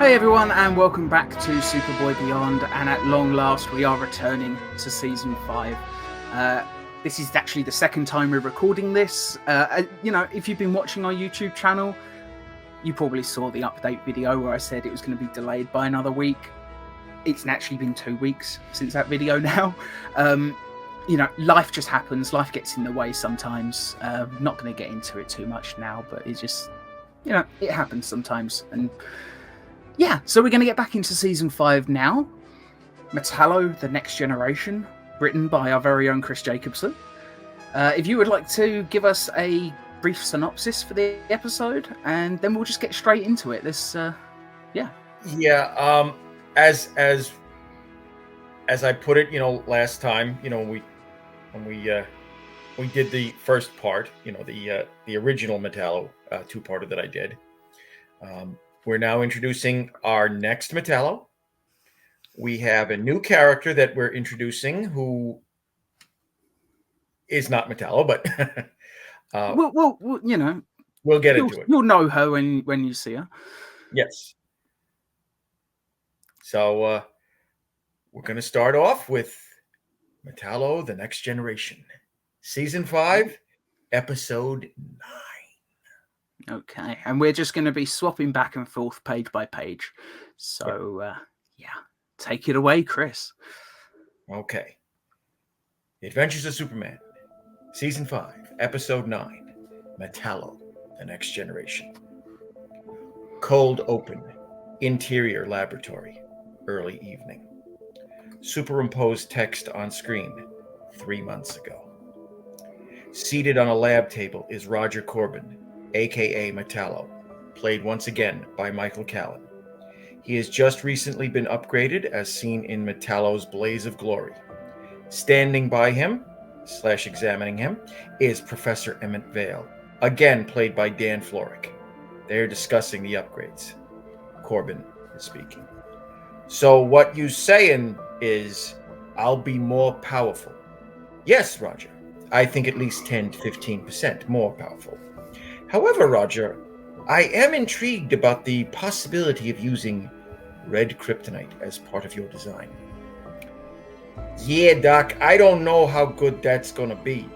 Hey everyone, and welcome back to Superboy Beyond, and at long last we are returning to Season 5. This is actually the second time we're recording this. If you've been watching our YouTube channel, you probably saw the update video where I said it was going to be delayed by another week. It's actually been 2 weeks since that video now. Life just happens, life gets in the way sometimes. Not going to get into it too much now, but it just, it happens sometimes. And yeah, so we're going to get back into Season 5 now. Metallo, The Next Generation, written by our very own Chris Jacobsen. If you would like to give us a brief synopsis for the episode, and then we'll just get straight into it. As I put it, last time, when we did the first part, the original Metallo two-parter that I did. We're now introducing our next Metallo. We have a new character that we're introducing who is not Metallo, but we'll get into it. You'll know her when you see her. Yes. So we're going to start off with Metallo, The Next Generation, Season 5, Episode 9. Okay, and we're just going to be swapping back and forth page by page. So, take it away, Chris. Okay. The Adventures of Superman, Season 5, Episode 9, Metallo, The Next Generation. Cold open, interior laboratory, early evening. Superimposed text on screen, 3 months ago. Seated on a lab table is Roger Corbin, a.k.a. Metallo, played once again by Michael Callan. He has just recently been upgraded, as seen in Metallo's Blaze of Glory. Standing by him, / examining him, is Professor Emmett Vale, again played by Dan Florek. They are discussing the upgrades. Corbin is speaking. So what you saying is, I'll be more powerful. Yes, Roger. I think at least 10 to 15% more powerful. However, Roger, I am intrigued about the possibility of using red kryptonite as part of your design. Yeah, Doc, I don't know how good that's gonna be.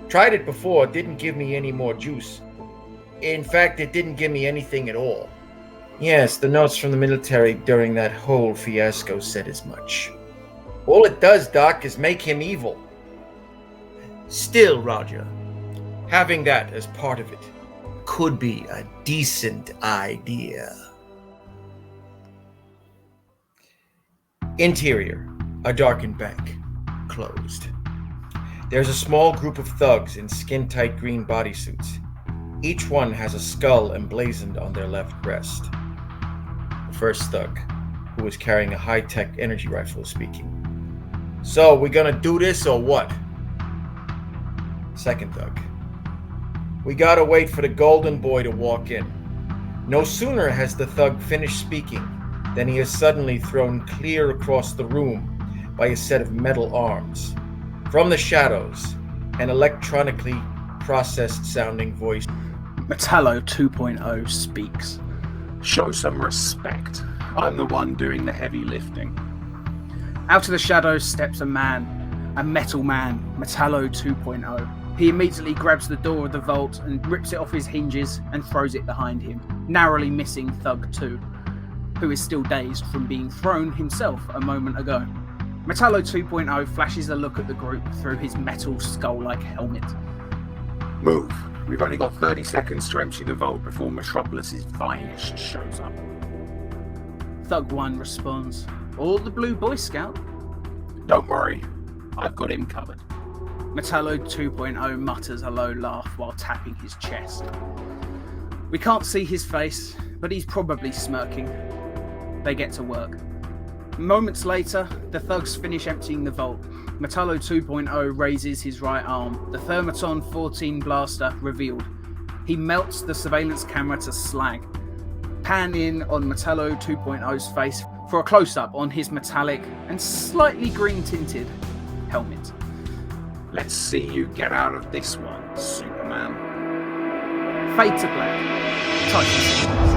Tried it before, it didn't give me any more juice. In fact, it didn't give me anything at all. Yes, the notes from the military during that whole fiasco said as much. All it does, Doc, is make him evil. Still, Roger, having that as part of it could be a decent idea. Interior, a darkened bank, closed. There's a small group of thugs in skin-tight green bodysuits. Each one has a skull emblazoned on their left breast. The first thug, who is carrying a high-tech energy rifle, is speaking. So, we gonna do this or what? Second thug. We gotta wait for the golden boy to walk in. No sooner has the thug finished speaking than he is suddenly thrown clear across the room by a set of metal arms. From the shadows, an electronically processed sounding voice. Metallo 2.0 speaks. Show some respect. I'm the one doing the heavy lifting. Out of the shadows steps a man, a metal man, Metallo 2.0. He immediately grabs the door of the vault and rips it off his hinges and throws it behind him, narrowly missing Thug 2, who is still dazed from being thrown himself a moment ago. Metallo 2.0 flashes a look at the group through his metal skull-like helmet. Move. We've only got 30 seconds to empty the vault before Metropolis's finest shows up. Thug 1 responds, "Or the Blue Boy Scout." Don't worry. I've got him covered. Metallo 2.0 mutters a low laugh while tapping his chest. We can't see his face, but he's probably smirking. They get to work. Moments later, the thugs finish emptying the vault. Metallo 2.0 raises his right arm, the Thermaton 14 blaster revealed. He melts the surveillance camera to slag. Pan in on Metallo 2.0's face for a close-up on his metallic and slightly green-tinted helmet. Let's see you get out of this one, Superman. Fade to black. Titan sequence.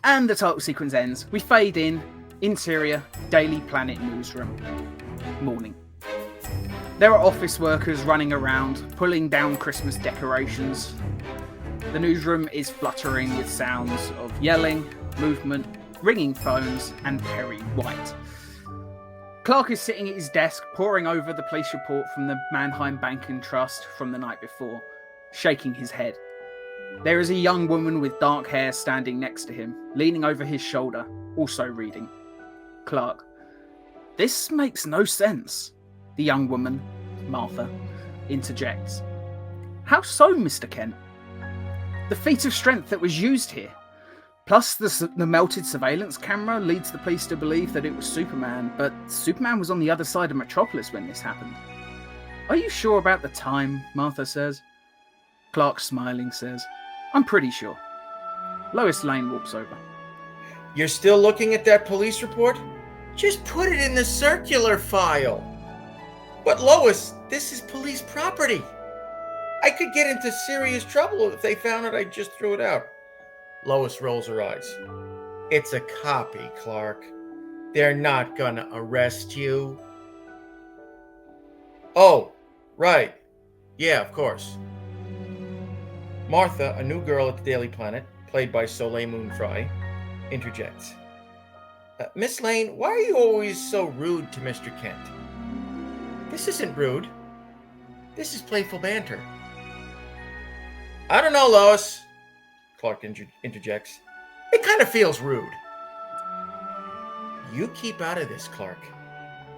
And the title sequence ends. We fade in. Interior, Daily Planet newsroom. Morning. There are office workers running around, pulling down Christmas decorations. The newsroom is fluttering with sounds of yelling, movement, ringing phones, and Perry White. Clark is sitting at his desk, poring over the police report from the Manheim Bank and Trust from the night before, shaking his head. There is a young woman with dark hair standing next to him, leaning over his shoulder, also reading. Clark. This makes no sense. The young woman, Martha, interjects. How so, Mr. Kent? The feat of strength that was used here, plus the melted surveillance camera, leads the police to believe that it was Superman, but Superman was on the other side of Metropolis when this happened. Are you sure about the time? Martha says. Clark, smiling, says, I'm pretty sure. Lois Lane walks over. You're still looking at that police report? Just put it in the circular file. But Lois, this is police property. I could get into serious trouble if they found it. I just threw it out. Lois rolls her eyes. It's a copy, Clark. They're not gonna arrest you. Oh, right. Yeah, of course. Martha, a new girl at the Daily Planet, played by Soleil Moon Frye, interjects. Miss Lane, why are you always so rude to Mr. Kent? This isn't rude. This is playful banter. I don't know, Lois, Clark interjects. It kind of feels rude. You keep out of this, Clark.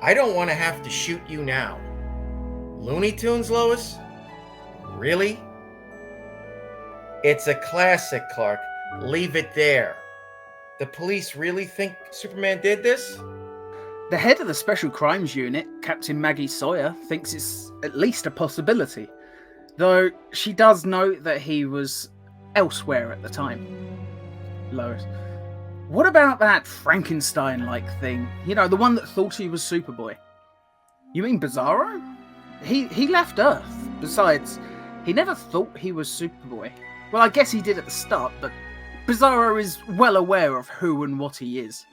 I don't want to have to shoot you now. Looney Tunes, Lois? Really? It's a classic, Clark. Leave it there. The police really think Superman did this? The head of the Special Crimes Unit, Captain Maggie Sawyer, thinks it's at least a possibility, though she does note that he was elsewhere at the time. Lois. What about that Frankenstein-like thing? You know, the one that thought he was Superboy. You mean Bizarro? He left Earth. Besides, he never thought he was Superboy. Well, I guess he did at the start, but Bizarro is well aware of who and what he is.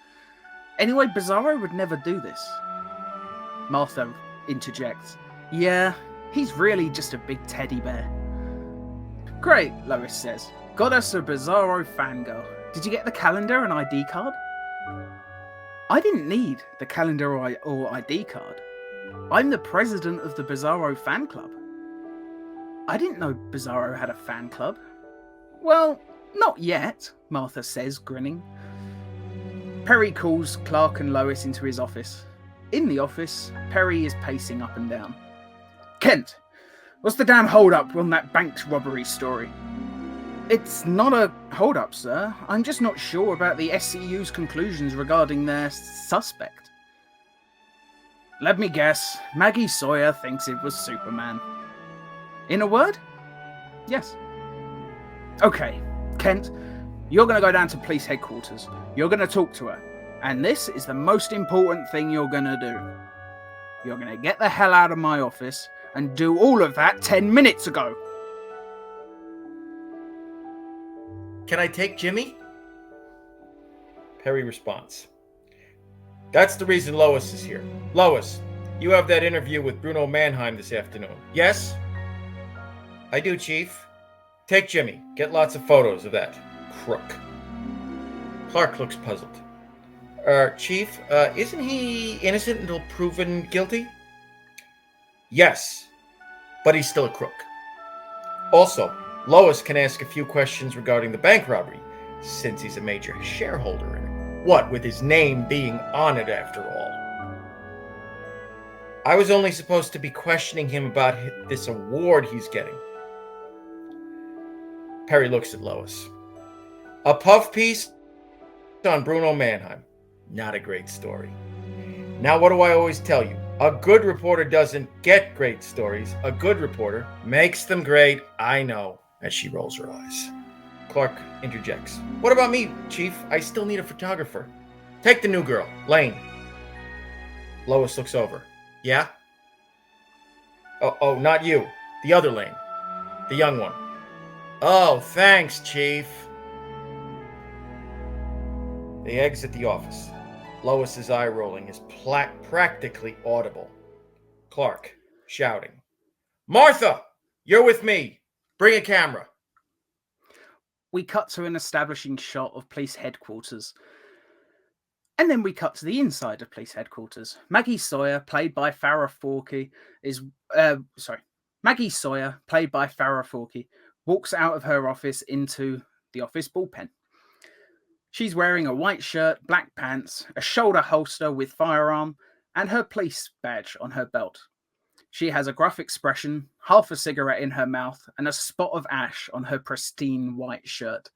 Anyway, Bizarro would never do this. Martha interjects. Yeah, he's really just a big teddy bear. Great, Lois says. Got us a Bizarro fangirl. Did you get the calendar and ID card? I didn't need the calendar or ID card. I'm the president of the Bizarro fan club. I didn't know Bizarro had a fan club. Well, not yet, Martha says, grinning. Perry calls Clark and Lois into his office. In the office, Perry is pacing up and down. Kent, what's the damn hold-up on that bank robbery story? It's not a hold-up, sir. I'm just not sure about the SCU's conclusions regarding their suspect. Let me guess. Maggie Sawyer thinks it was Superman. In a word? Yes. Okay, Kent, you're going to go down to police headquarters. You're going to talk to her. And this is the most important thing you're going to do. You're going to get the hell out of my office and do all of that 10 minutes ago. Can I take Jimmy? Perry responds. That's the reason Lois is here. Lois, you have that interview with Bruno Manheim this afternoon. Yes? I do, Chief. Take Jimmy. Get lots of photos of that crook. Clark looks puzzled. Chief, isn't he innocent until proven guilty? Yes, but he's still a crook. Also, Lois can ask a few questions regarding the bank robbery, since he's a major shareholder in it. What, with his name being on it after all? I was only supposed to be questioning him about this award he's getting. Perry looks at Lois. A puff piece on Bruno Manheim. Not a great story. Now, what do I always tell you? A good reporter doesn't get great stories. A good reporter makes them great. I know. As she rolls her eyes. Clark interjects. What about me, Chief? I still need a photographer. Take the new girl, Lane. Lois looks over. Yeah? Oh, not you. The other Lane. The young one. Oh, thanks, Chief. They exit the office. Lois's eye rolling is practically audible. Clark shouting, "Martha, you're with me. Bring a camera." We cut to an establishing shot of police headquarters. And then we cut to the inside of police headquarters. Maggie Sawyer, played by Farrah Fawcett, walks out of her office into the office bullpen. She's wearing a white shirt, black pants, a shoulder holster with firearm, and her police badge on her belt. She has a gruff expression, half a cigarette in her mouth, and a spot of ash on her pristine white shirt.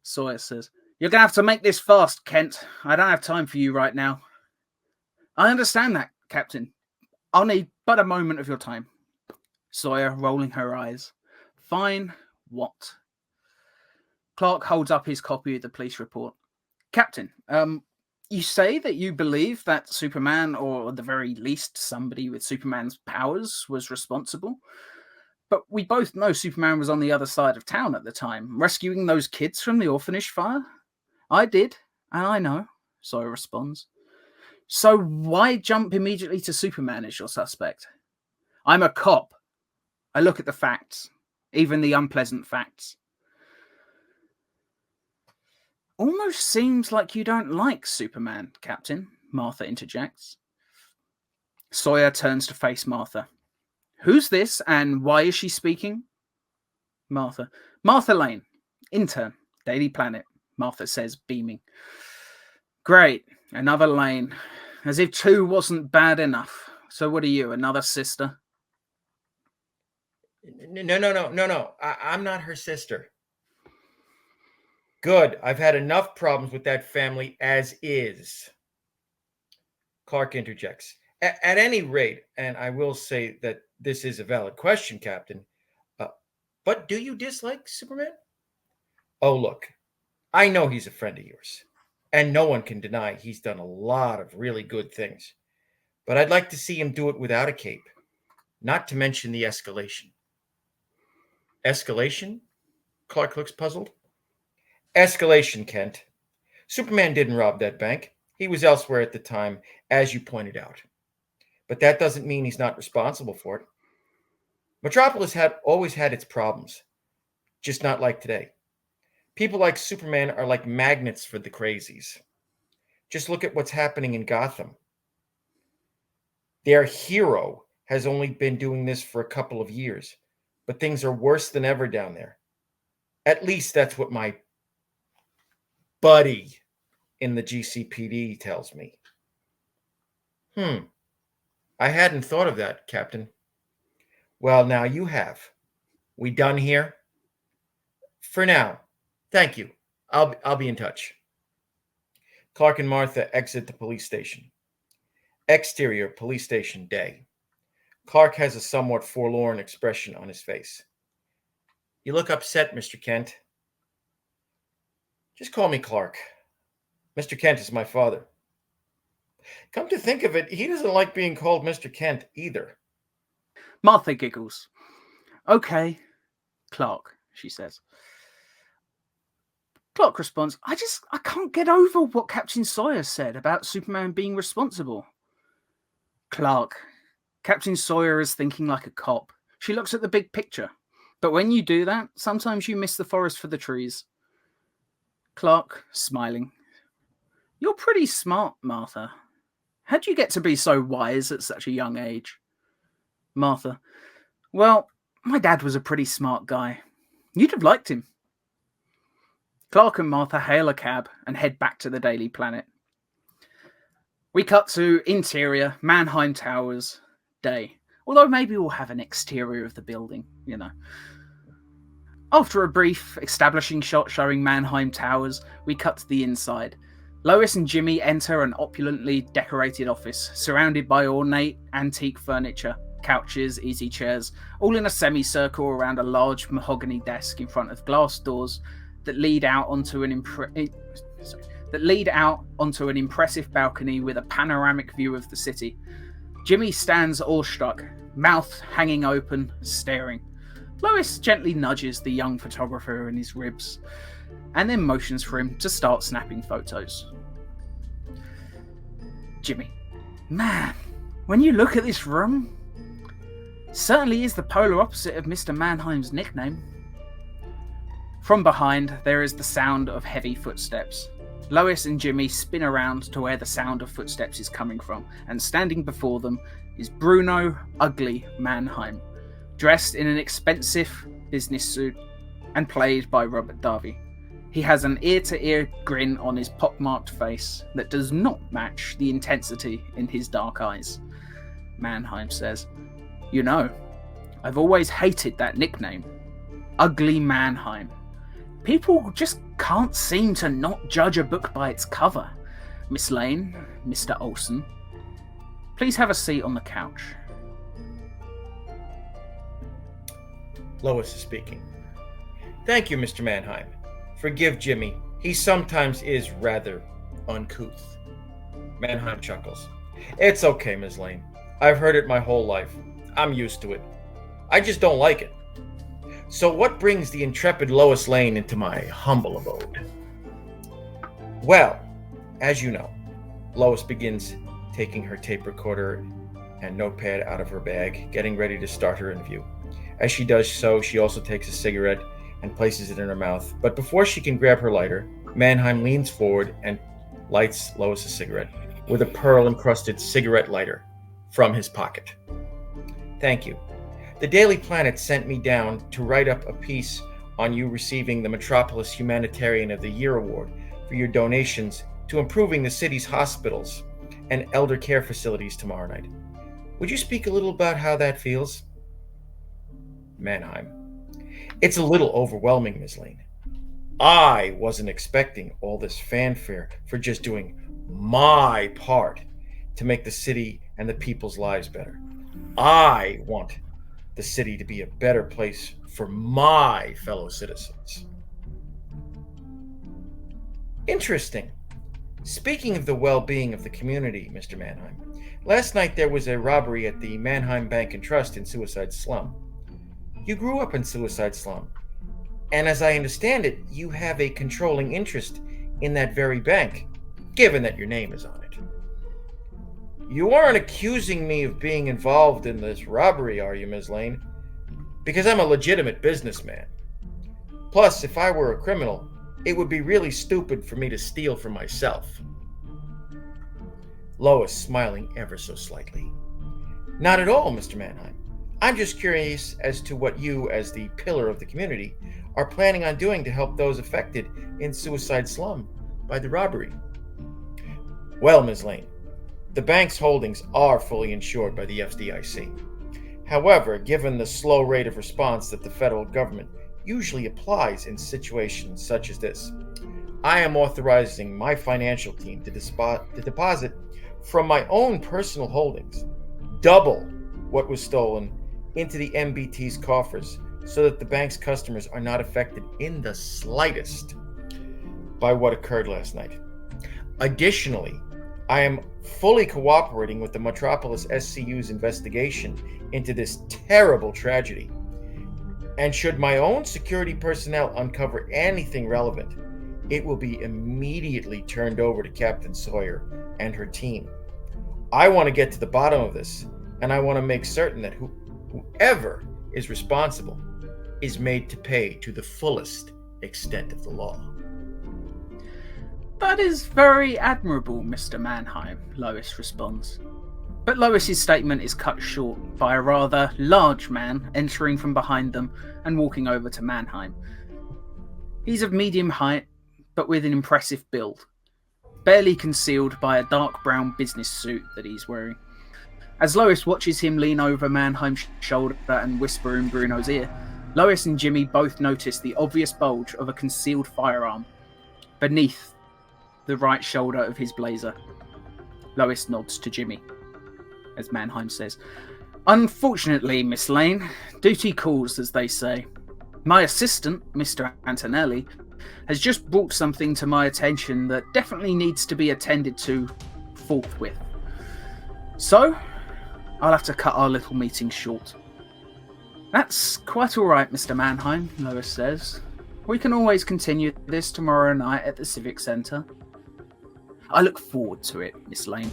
Sawyer says, "You're going to have to make this fast, Kent. I don't have time for you right now." "I understand that, Captain. I'll need but a moment of your time." Sawyer, rolling her eyes. "Fine, what?" Clark holds up his copy of the police report. "Captain, you say that you believe that Superman, or at the very least somebody with Superman's powers, was responsible. But we both know Superman was on the other side of town at the time, rescuing those kids from the orphanage fire." "I did, and I know," Sawyer responds. "So why jump immediately to Superman as your suspect?" "I'm a cop. I look at the facts, even the unpleasant facts." "Almost seems like you don't like Superman, Captain," Martha interjects. Sawyer turns to face Martha. "Who's this, and why is she speaking?" Martha Lane, intern, Daily Planet, Martha says, beaming. "Great, another Lane. As if two wasn't bad enough. So what are you, another sister?" No. I'm not her sister. Good. I've had enough problems with that family as is. Clark interjects. At any rate, and I will say that this is a valid question, Captain, but do you dislike Superman? Oh, look, I know he's a friend of yours, and no one can deny he's done a lot of really good things. But I'd like to see him do it without a cape, not to mention the escalation. Escalation? Clark looks puzzled. Escalation, Kent. Superman didn't rob that bank. He was elsewhere at the time, as you pointed out. But that doesn't mean he's not responsible for it. Metropolis always had its problems, just not like today. People like Superman are like magnets for the crazies. Just look at what's happening in Gotham. Their hero has only been doing this for a couple of years, but things are worse than ever down there. At least that's what my buddy in the GCPD tells me. I hadn't thought of that, Captain. Well, now you have. We done here? For now. Thank you. I'll be in touch. Clark and Martha exit the police station. Exterior police station day. Clark has a somewhat forlorn expression on his face. "You look upset, Mr. Kent." "Just call me Clark. Mr. Kent is my father." Come to think of it, he doesn't like being called Mr. Kent either. Martha giggles. "Okay, Clark," she says. Clark responds, I can't get over what Captain Sawyer said about Superman being responsible." "Clark, Captain Sawyer is thinking like a cop. She looks at the big picture. But when you do that, sometimes you miss the forest for the trees." Clark, smiling. "You're pretty smart, Martha. How'd you get to be so wise at such a young age?" Martha, "Well, my dad was a pretty smart guy. You'd have liked him." Clark and Martha hail a cab and head back to the Daily Planet. We cut to interior, Manheim Towers, day. Although maybe we'll have an exterior of the building, you know. After a brief establishing shot showing Manheim Towers, we cut to the inside. Lois and Jimmy enter an opulently decorated office, surrounded by ornate, antique furniture, couches, easy chairs, all in a semicircle around a large mahogany desk in front of glass doors that lead out onto an impressive balcony with a panoramic view of the city. Jimmy stands awestruck, mouth hanging open, staring. Lois gently nudges the young photographer in his ribs. and then motions for him to start snapping photos. Jimmy, man, when you look at this room, certainly is the polar opposite of Mr. Manheim's nickname. From behind, there is the sound of heavy footsteps. Lois and Jimmy spin around to where the sound of footsteps is coming from, and standing before them is Bruno Ugly Manheim, dressed in an expensive business suit and played by Robert Davi. He has an ear-to-ear grin on his pockmarked face that does not match the intensity in his dark eyes. Manheim says, "You know, I've always hated that nickname. Ugly Manheim. People just can't seem to not judge a book by its cover. Miss Lane, Mr. Olsen, please have a seat on the couch." Lois is speaking. Thank you, Mr. Manheim. Forgive Jimmy. He sometimes is rather uncouth. Manheim chuckles. It's okay, Ms. Lane. I've heard it my whole life. I'm used to it. I just don't like it. So what brings the intrepid Lois Lane into my humble abode? Well, as you know, Lois begins taking her tape recorder and notepad out of her bag, getting ready to start her interview. As she does so, she also takes a cigarette and places it in her mouth. But before she can grab her lighter, Manheim leans forward and lights Lois a cigarette with a pearl-encrusted cigarette lighter from his pocket. Thank you. The Daily Planet sent me down to write up a piece on you receiving the Metropolis Humanitarian of the Year Award for your donations to improving the city's hospitals and elder care facilities tomorrow night. Would you speak a little about how that feels? Manheim. It's a little overwhelming, Ms. Lane. I wasn't expecting all this fanfare for just doing my part to make the city and the people's lives better. I want the city to be a better place for my fellow citizens. Interesting. Speaking of the well-being of the community, Mr. Manheim, last night there was a robbery at the Manheim Bank and Trust in Suicide Slum. You grew up in Suicide Slum, and as I understand it, you have a controlling interest in that very bank, given that your name is on it. You aren't accusing me of being involved in this robbery, are you, Ms. Lane? Because I'm a legitimate businessman. Plus, if I were a criminal, it would be really stupid for me to steal from myself. Lois smiling ever so slightly. Not at all, Mr. Manheim. I'm just curious as to what you, as the pillar of the community, are planning on doing to help those affected in Suicide Slum by the robbery. Well, Ms. Lane, the bank's holdings are fully insured by the FDIC. However, given the slow rate of response that the federal government usually applies in situations such as this, I am authorizing my financial team to deposit from my own personal holdings double what was stolen into the MBT's coffers so that the bank's customers are not affected in the slightest by what occurred last night. Additionally, I am fully cooperating with the Metropolis SCU's investigation into this terrible tragedy. And should my own security personnel uncover anything relevant, it will be immediately turned over to Captain Sawyer and her team. I want to get to the bottom of this, and I want to make certain that whoever is responsible is made to pay to the fullest extent of the law. That is very admirable, Mr. Manheim, Lois responds. But Lois's statement is cut short by a rather large man entering from behind them and walking over to Manheim. He's of medium height, but with an impressive build, barely concealed by a dark brown business suit that he's wearing. As Lois watches him lean over Manheim's shoulder and whisper in Bruno's ear, Lois and Jimmy both notice the obvious bulge of a concealed firearm beneath the right shoulder of his blazer. Lois nods to Jimmy, as Manheim says, "Unfortunately, Miss Lane, duty calls, as they say. My assistant, Mr. Antonelli, has just brought something to my attention that definitely needs to be attended to forthwith. So, I'll have to cut our little meeting short." "That's quite all right, Mr. Manheim," Lois says. We can always continue this tomorrow night at the Civic Centre. I look forward to it, Miss Lane.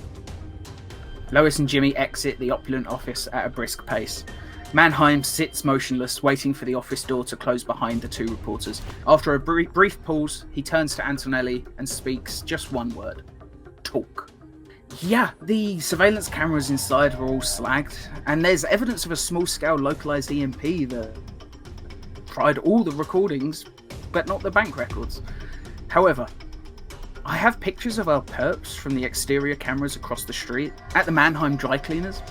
Lois and Jimmy exit the opulent office at a brisk pace. Manheim sits motionless, waiting for the office door to close behind the two reporters. After a brief pause, he turns to Antonelli and speaks just one word. Talk. Yeah, the surveillance cameras inside are all slagged, and there's evidence of a small-scale localized EMP that tried all the recordings, but not the bank records. However, I have pictures of our perps from the exterior cameras across the street at the Manheim dry cleaners.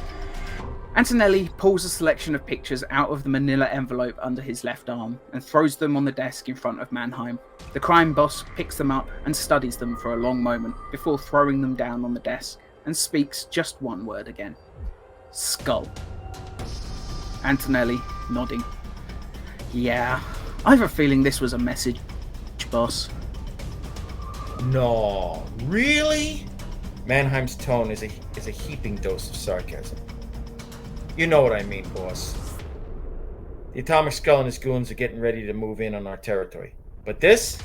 Antonelli pulls a selection of pictures out of the manila envelope under his left arm and throws them on the desk in front of Manheim. The crime boss picks them up and studies them for a long moment before throwing them down on the desk and speaks just one word again. Skull. Antonelli nodding. Yeah, I have a feeling this was a message, boss. No, really? Mannheim's tone is a heaping dose of sarcasm. You know what I mean, boss. The Atomic Skull and his goons are getting ready to move in on our territory. But this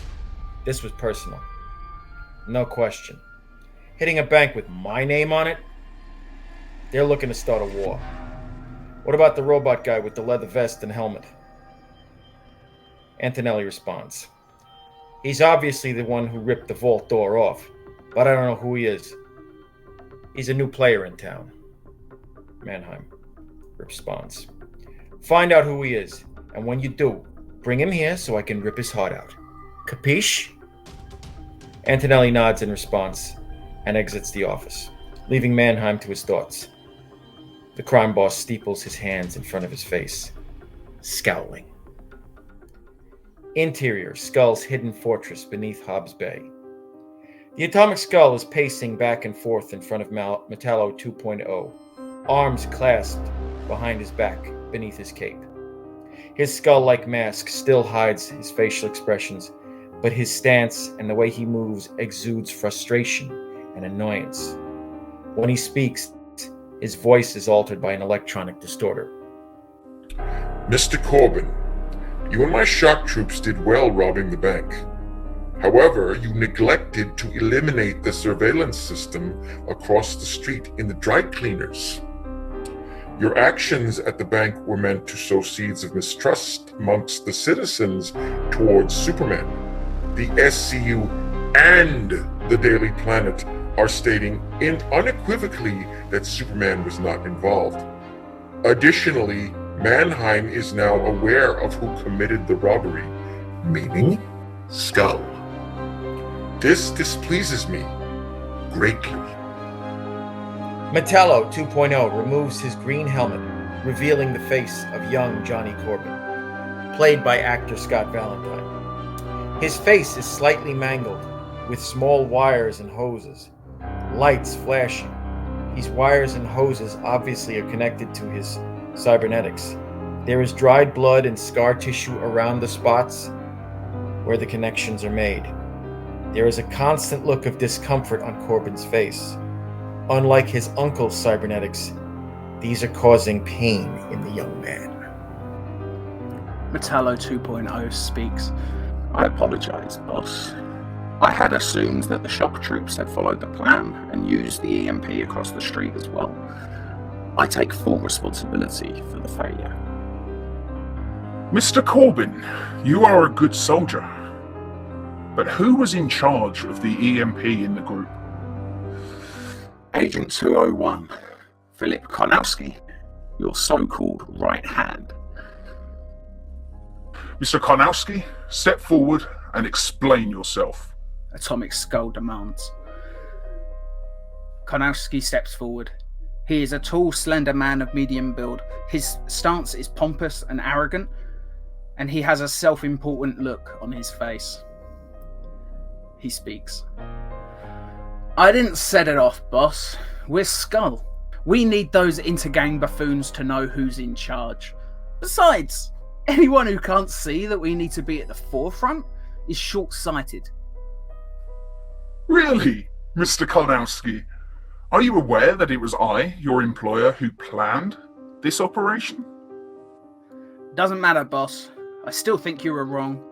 was personal. No question. Hitting a bank with my name on it? They're looking to start a war. What about the robot guy with the leather vest and helmet? Antonelli responds. He's obviously the one who ripped the vault door off, but I don't know who he is. He's a new player in town. Manheim responds. Find out who he is, and when you do, bring him here so I can rip his heart out. Capiche? Antonelli nods in response and exits the office, leaving Manheim to his thoughts. The crime boss steeples his hands in front of his face, scowling. Interior, Skull's hidden fortress beneath Hobbs Bay. The Atomic Skull is pacing back and forth in front of Metallo 2.0, arms clasped behind his back beneath his cape. His skull-like mask still hides his facial expressions, but his stance and the way he moves exudes frustration and annoyance. When he speaks, his voice is altered by an electronic distorter. Mr. Corbin, you and my shock troops did well robbing the bank. However, you neglected to eliminate the surveillance system across the street in the dry cleaners. Your actions at the bank were meant to sow seeds of mistrust amongst the citizens towards Superman. The SCU and the Daily Planet are stating unequivocally that Superman was not involved. Additionally, Manheim is now aware of who committed the robbery, meaning Skull. This displeases me greatly. Metallo 2.0 removes his green helmet, revealing the face of young Johnny Corbin, played by actor Scott Valentine. His face is slightly mangled, with small wires and hoses, lights flashing. These wires and hoses obviously are connected to his cybernetics. There is dried blood and scar tissue around the spots where the connections are made. There is a constant look of discomfort on Corbin's face. Unlike his uncle's cybernetics, these are causing pain in the young man. Metallo 2.0 speaks. I apologize, boss. I had assumed that the shock troops had followed the plan and used the EMP across the street as well. I take full responsibility for the failure. Mr. Corbin, you are a good soldier. But who was in charge of the EMP in the group? Agent 201, Philip Konowski, your so-called right hand. Mr. Konowski, step forward and explain yourself. Atomic Skull demands. Konowski steps forward. He is a tall, slender man of medium build. His stance is pompous and arrogant, and he has a self-important look on his face. He speaks. I didn't set it off, boss. We're Skull. We need those intergang buffoons to know who's in charge. Besides, anyone who can't see that we need to be at the forefront is short-sighted. Really, Mr. Konowski? Are you aware that it was I, your employer, who planned this operation? Doesn't matter, boss. I still think you were wrong.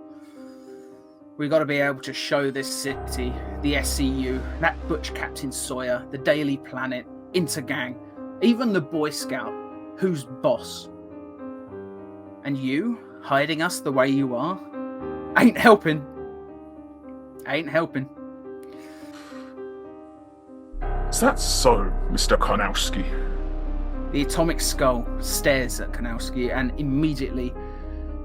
We got to be able to show this city, the SCU, that Butch Captain Sawyer, the Daily Planet, Intergang, even the Boy Scout, who's boss. And you, hiding us the way you are, ain't helping. Ain't helping. Is that so, Mr. Konowski? The atomic skull stares at Konowski, and immediately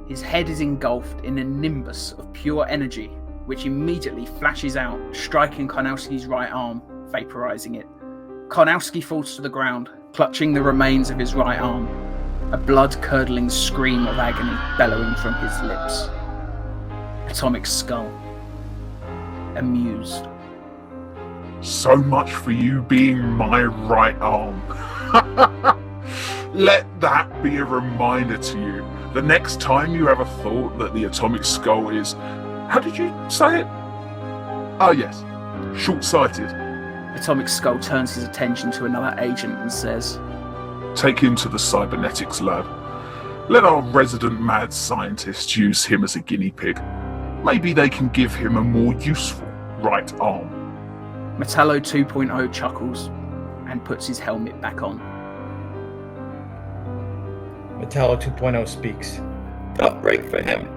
his head is engulfed in a nimbus of pure energy, which immediately flashes out, striking Konowski's right arm, vaporizing it. Konowski falls to the ground, clutching the remains of his right arm, a blood-curdling scream of agony bellowing from his lips. Atomic skull, amused. So much for you being my right arm. Let that be a reminder to you. The next time you have a thought that the atomic skull is, how did you say it? Oh yes, short-sighted. Atomic Skull turns his attention to another agent and says, Take him to the cybernetics lab. Let our resident mad scientist use him as a guinea pig. Maybe they can give him a more useful right arm. Metallo 2.0 chuckles and puts his helmet back on. Metallo 2.0 speaks. Tough break for him.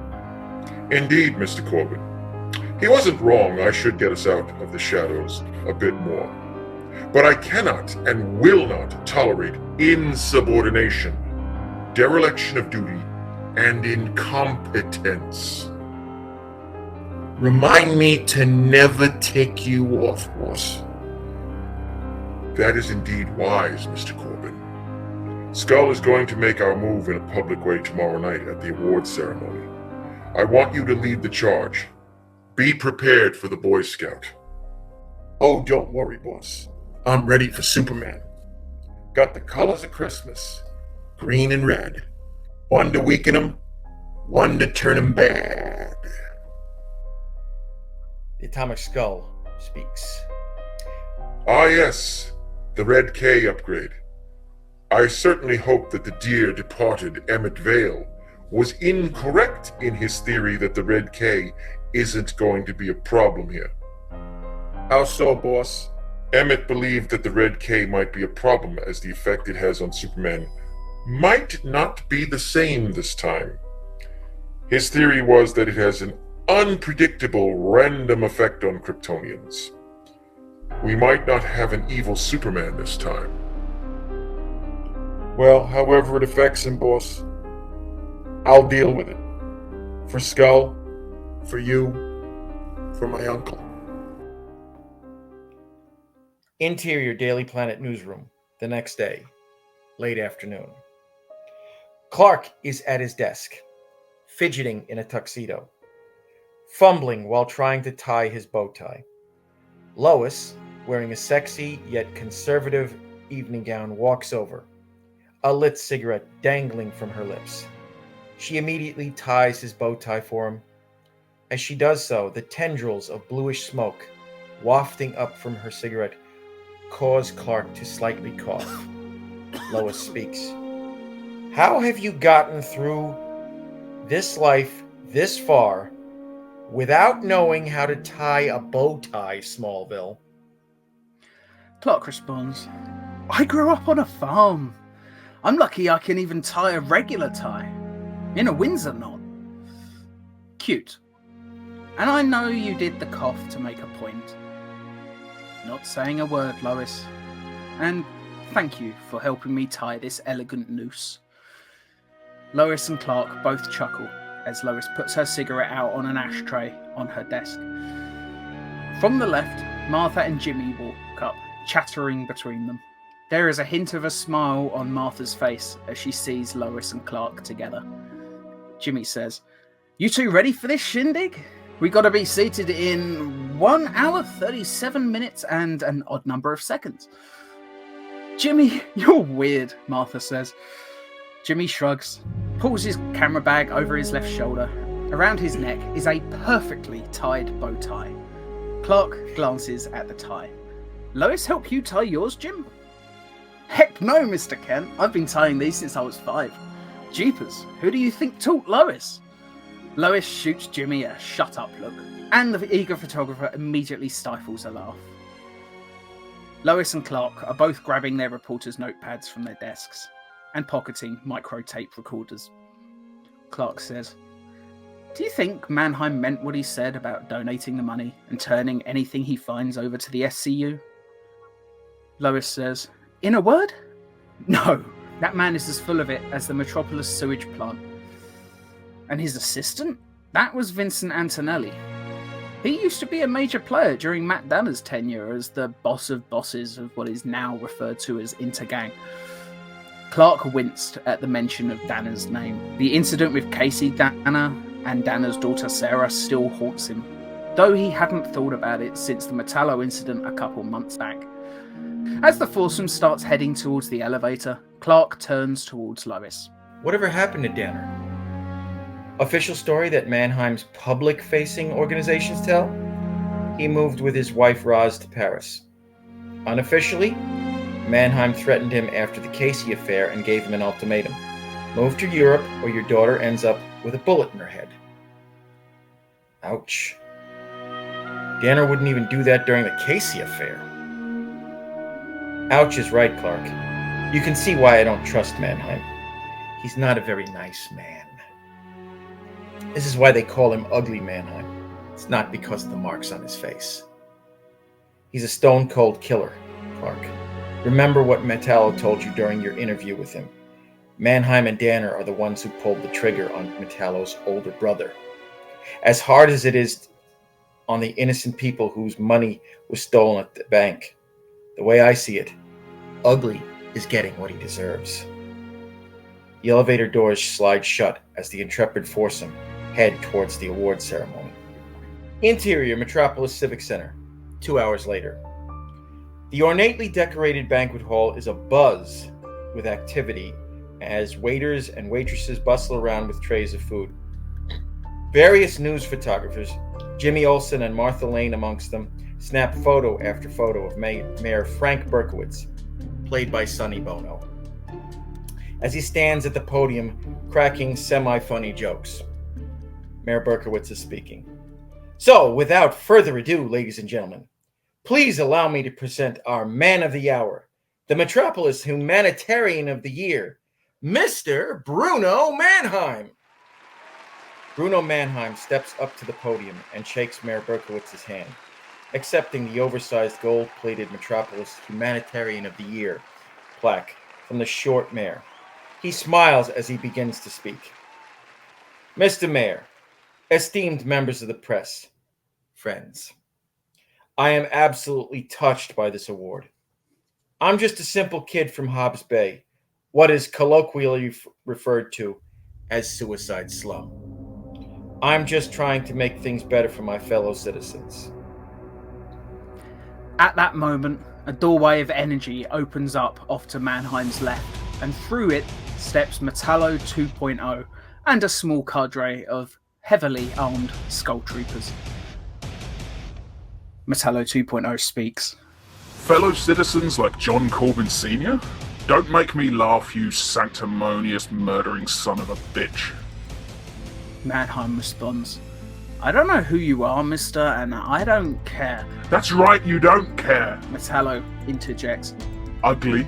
Indeed, Mr. Corbin. He wasn't wrong. I should get us out of the shadows a bit more. But I cannot and will not tolerate insubordination, dereliction of duty, and incompetence. Remind me to never take you off, boss. That is indeed wise, Mr. Corbin. Skull is going to make our move in a public way tomorrow night at the awards ceremony. I want you to lead the charge. Be prepared for the Boy Scout. Oh, don't worry, boss. I'm ready for Superman. Got the colors of Christmas, green and red. One to weaken him, one to turn him bad. The Atomic Skull speaks. Ah yes, the Red K upgrade. I certainly hope that the dear departed Emmett Vale was incorrect in his theory that the Red K isn't going to be a problem here. How so, boss? Emmett believed that the Red K might be a problem as the effect it has on Superman might not be the same this time. His theory was that it has an unpredictable random effect on Kryptonians. We might not have an evil Superman this time. Well, however it affects him, boss, I'll deal with it. For Skull, for you, for my uncle. Interior Daily Planet newsroom, the next day, late afternoon. Clark is at his desk, fidgeting in a tuxedo, fumbling while trying to tie his bow tie. Lois, wearing a sexy yet conservative evening gown, walks over, a lit cigarette dangling from her lips. She immediately ties his bow tie for him. As she does so, the tendrils of bluish smoke wafting up from her cigarette cause Clark to slightly cough. Lois speaks. How have you gotten through this life this far without knowing how to tie a bow tie, Smallville? Clark responds, I grew up on a farm. I'm lucky I can even tie a regular tie. In a Windsor knot. Cute. And I know you did the cough to make a point. Not saying a word, Lois. And thank you for helping me tie this elegant noose. Lois and Clark both chuckle as Lois puts her cigarette out on an ashtray on her desk. From the left, Martha and Jimmy walk up, chattering between them. There is a hint of a smile on Martha's face as she sees Lois and Clark together. Jimmy says, You two ready for this shindig? We got to be seated in 1 hour, 37 minutes and an odd number of seconds. Jimmy, you're weird, Martha says. Jimmy shrugs, pulls his camera bag over his left shoulder. Around his neck is a perfectly tied bow tie. Clark glances at the tie. Lois help you tie yours, Jim? Heck no, Mr. Kent. I've been tying these since I was 5. Jeepers, who do you think taught Lois? Lois shoots Jimmy a shut up look, and the eager photographer immediately stifles a laugh. Lois and Clark are both grabbing their reporters' notepads from their desks and pocketing micro-tape recorders. Clark says, "Do you think Manheim meant what he said about donating the money and turning anything he finds over to the SCU?" Lois says, "In a word? No, that man is as full of it as the Metropolis sewage plant. And his assistant? That was Vincent Antonelli. He used to be a major player during Matt Danner's tenure as the boss of bosses of what is now referred to as Intergang." Clark winced at the mention of Danner's name. The incident with Casey Danner and Danner's daughter Sarah still haunts him, though he hadn't thought about it since the Metallo incident a couple months back. As the foursome starts heading towards the elevator, Clark turns towards Lois. Whatever happened to Danner? Official story that Manheim's public-facing organizations tell? He moved with his wife Roz to Paris. Unofficially, Manheim threatened him after the Casey affair and gave him an ultimatum. Move to Europe or your daughter ends up with a bullet in her head. Ouch. Danner wouldn't even do that during the Casey affair. Ouch is right, Clark. You can see why I don't trust Manheim. He's not a very nice man. This is why they call him Ugly Manheim. It's not because of the marks on his face. He's a stone-cold killer, Clark. Remember what Metallo told you during your interview with him. Manheim and Danner are the ones who pulled the trigger on Metallo's older brother. As hard as it is on the innocent people whose money was stolen at the bank, the way I see it, Ugly is getting what he deserves. The elevator doors slide shut as the intrepid foursome head towards the award ceremony. Interior Metropolis Civic Center, 2 hours later. The ornately decorated banquet hall is abuzz with activity as waiters and waitresses bustle around with trays of food. Various news photographers, Jimmy Olsen and Martha Lane amongst them, snap photo after photo of Mayor Frank Berkowitz, played by Sonny Bono, as he stands at the podium cracking semi-funny jokes. Mayor Berkowitz is speaking. "So, without further ado, ladies and gentlemen, please allow me to present our man of the hour, the Metropolis Humanitarian of the Year, Mr. Bruno Manheim." Bruno Manheim steps up to the podium and shakes Mayor Berkowitz's hand, accepting the oversized gold-plated Metropolis Humanitarian of the Year plaque from the short mayor. He smiles as he begins to speak. "Mr. Mayor, esteemed members of the press, friends, I am absolutely touched by this award. I'm just a simple kid from Hobbs Bay, what is colloquially referred to as Suicide Slum. I'm just trying to make things better for my fellow citizens." At that moment, a doorway of energy opens up off to Manheim's left, and through it steps Metallo 2.0 and a small cadre of heavily armed skull troopers. Metallo 2.0 speaks. Fellow citizens like John Corbin Sr., don't make me laugh, you sanctimonious murdering son of a bitch. Manheim responds, "I don't know who you are, mister, and I don't care." That's right, you don't care. Metallo interjects. Ugly.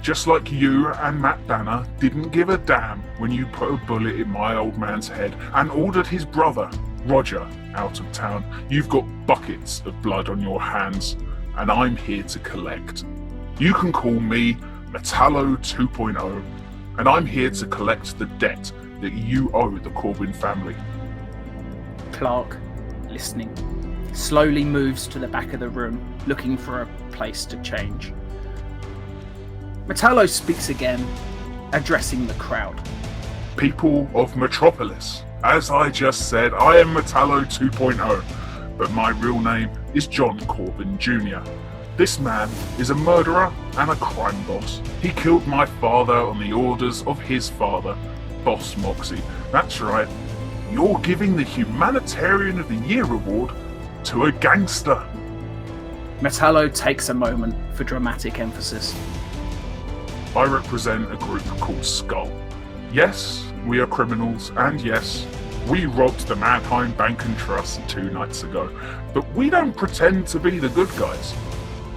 Just like you and Matt Danner didn't give a damn when you put a bullet in my old man's head and ordered his brother, Roger, out of town. You've got buckets of blood on your hands, and I'm here to collect. You can call me Metallo 2.0, and I'm here to collect the debt that you owe the Corbin family. Clark, listening, slowly moves to the back of the room, looking for a place to change. Metallo speaks again, addressing the crowd. People of Metropolis, as I just said, I am Metallo 2.0, but my real name is John Corbin Jr. This man is a murderer and a crime boss. He killed my father on the orders of his father, Boss Moxie. That's right, you're giving the Humanitarian of the Year award to a gangster. Metallo takes a moment for dramatic emphasis. I represent a group called Skull. Yes, we are criminals, and yes, We robbed the Manheim Bank and Trust 2 nights ago, but we don't pretend to be the good guys.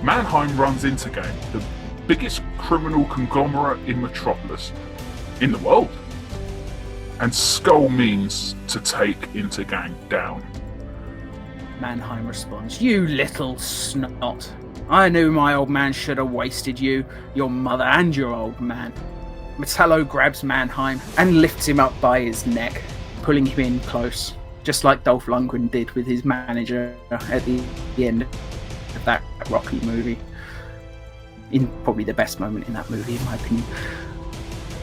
Manheim runs Intergang, the biggest criminal conglomerate in Metropolis, in the world. And Skull means to take Intergang down. Manheim responds, "You little snot. I knew my old man should have wasted you, your mother, and your old man." Metallo grabs Manheim and lifts him up by his neck, pulling him in close, just like Dolph Lundgren did with his manager at the end of that Rocky movie. In probably the best moment in that movie, in my opinion.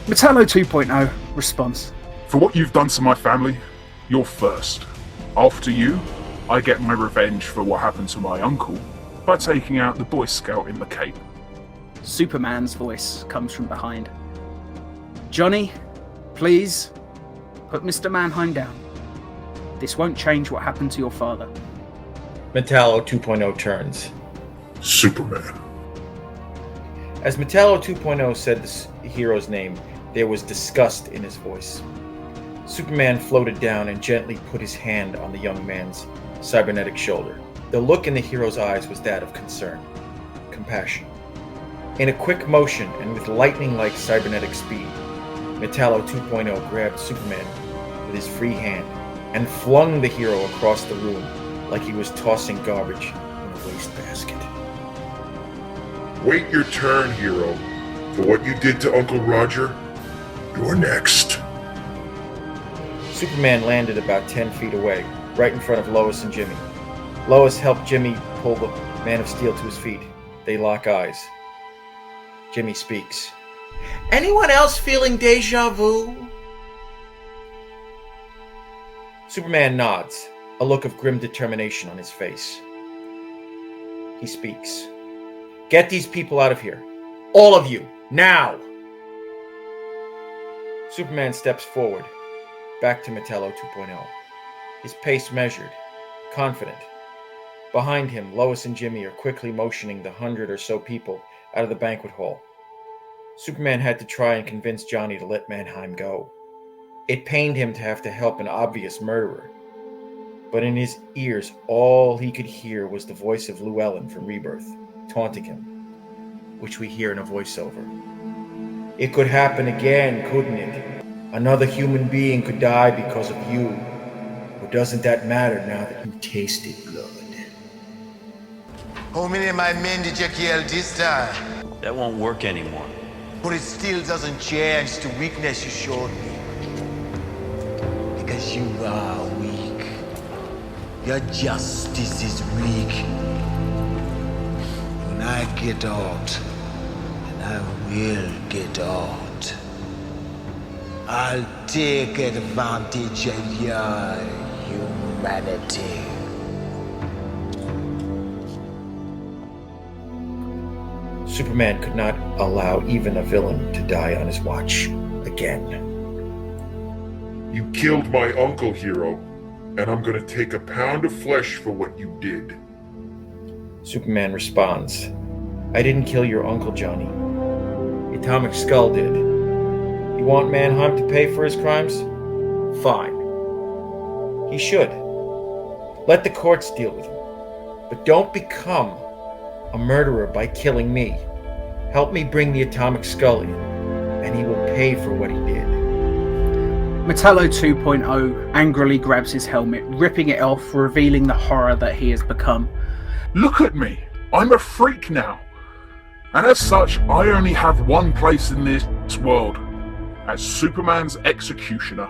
Metallo 2.0 responds, "For what you've done to my family, you're first. After you, I get my revenge for what happened to my uncle by taking out the Boy Scout in the cape." Superman's voice comes from behind. "Johnny, please, put Mr. Manheim down. This won't change what happened to your father." Metallo 2.0 turns. Superman. As Metallo 2.0 said the hero's name, there was disgust in his voice. Superman floated down and gently put his hand on the young man's cybernetic shoulder. The look in the hero's eyes was that of concern, compassion. In a quick motion and with lightning-like cybernetic speed, Metallo 2.0 grabbed Superman with his free hand and flung the hero across the room like he was tossing garbage in a wastebasket. Wait your turn, hero. For what you did to Uncle Roger, you're next. Superman landed about 10 feet away, right in front of Lois and Jimmy. Lois helped Jimmy pull the Man of Steel to his feet. They lock eyes. Jimmy speaks. "Anyone else feeling deja vu?" Superman nods, a look of grim determination on his face. He speaks. "Get these people out of here. All of you, now!" Superman steps forward, back to Metallo 2.0. His pace measured, confident. Behind him, Lois and Jimmy are quickly motioning the 100 or so people out of the banquet hall. Superman had to try and convince Johnny to let Manheim go. It pained him to have to help an obvious murderer. But in his ears, all he could hear was the voice of Llewellyn from Rebirth, taunting him, which we hear in a voiceover. "It could happen again, couldn't it? Another human being could die because of you. Or doesn't that matter now that you tasted blood?" How many of my men did you kill this time? That won't work anymore. But it still doesn't change the weakness you showed me. Because you are weak. Your justice is weak. When I get out, and I will get out, I'll take advantage of your humanity. Superman could not allow even a villain to die on his watch again. You killed my uncle, hero, and I'm gonna take a pound of flesh for what you did. Superman responds, "I didn't kill your uncle, Johnny. The Atomic Skull did. You want Manheim to pay for his crimes? Fine. He should. Let the courts deal with him. But don't become a murderer by killing me. Help me bring the Atomic Skull in, and he will pay for what he did." Metallo 2.0 angrily grabs his helmet, ripping it off, revealing the horror that he has become. Look at me! I'm a freak now! And as such, I only have one place in this world, as Superman's executioner.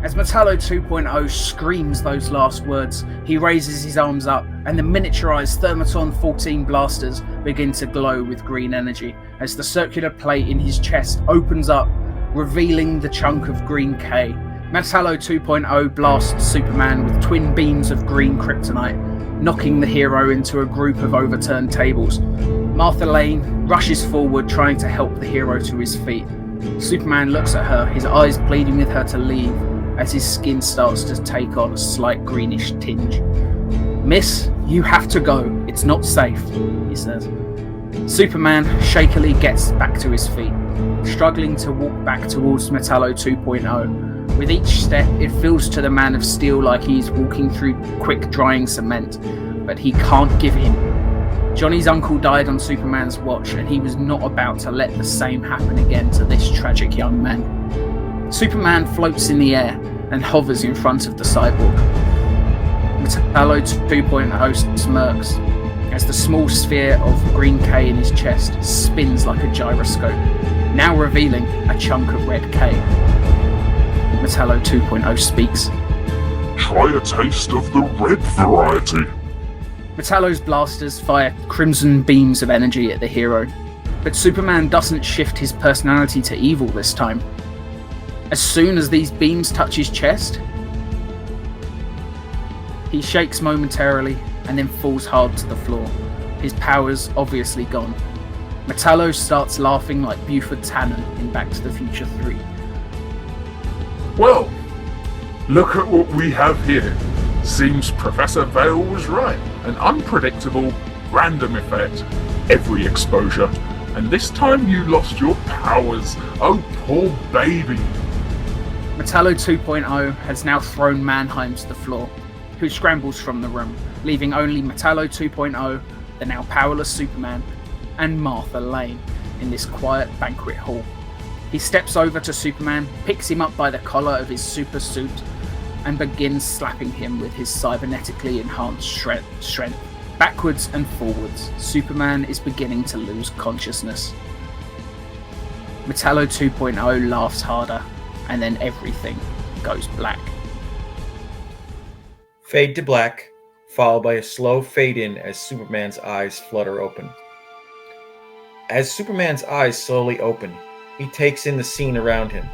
As Metallo 2.0 screams those last words, he raises his arms up, and the miniaturized Thermaton 14 blasters begin to glow with green energy as the circular plate in his chest opens up, revealing the chunk of green K. Metallo 2.0 blasts Superman with twin beams of green kryptonite, knocking the hero into a group of overturned tables. Martha Lane rushes forward, trying to help the hero to his feet. Superman looks at her, his eyes pleading with her to leave, as his skin starts to take on a slight greenish tinge. "Miss, you have to go. It's not safe," he says. Superman shakily gets back to his feet, struggling to walk back towards Metallo 2.0, With each step, it feels to the Man of Steel like he's walking through quick-drying cement, but he can't give in. Johnny's uncle died on Superman's watch, and he was not about to let the same happen again to this tragic young man. Superman floats in the air and hovers in front of the cyborg. Metallo 2.0 smirks as the small sphere of green K in his chest spins like a gyroscope, now revealing a chunk of red K. Metallo 2.0 speaks. Try a taste of the red variety. Metallo's blasters fire crimson beams of energy at the hero, but Superman doesn't shift his personality to evil this time. As soon as these beams touch his chest, he shakes momentarily and then falls hard to the floor, his powers obviously gone. Metallo starts laughing like Buford Tannen in Back to the Future 3. Well, look at what we have here. Seems Professor Vale was right. An unpredictable, random effect. Every exposure. And this time you lost your powers. Oh, poor baby. Metallo 2.0 has now thrown Manheim to the floor, who scrambles from the room, leaving only Metallo 2.0, the now powerless Superman, and Martha Lane in this quiet banquet hall. He steps over to Superman, picks him up by the collar of his super suit, and begins slapping him with his cybernetically enhanced strength. Backwards and forwards, Superman is beginning to lose consciousness. Metallo 2.0 laughs harder, and then everything goes black. Fade to black, followed by a slow fade in as Superman's eyes flutter open. As Superman's eyes slowly open, he takes in the scene around him.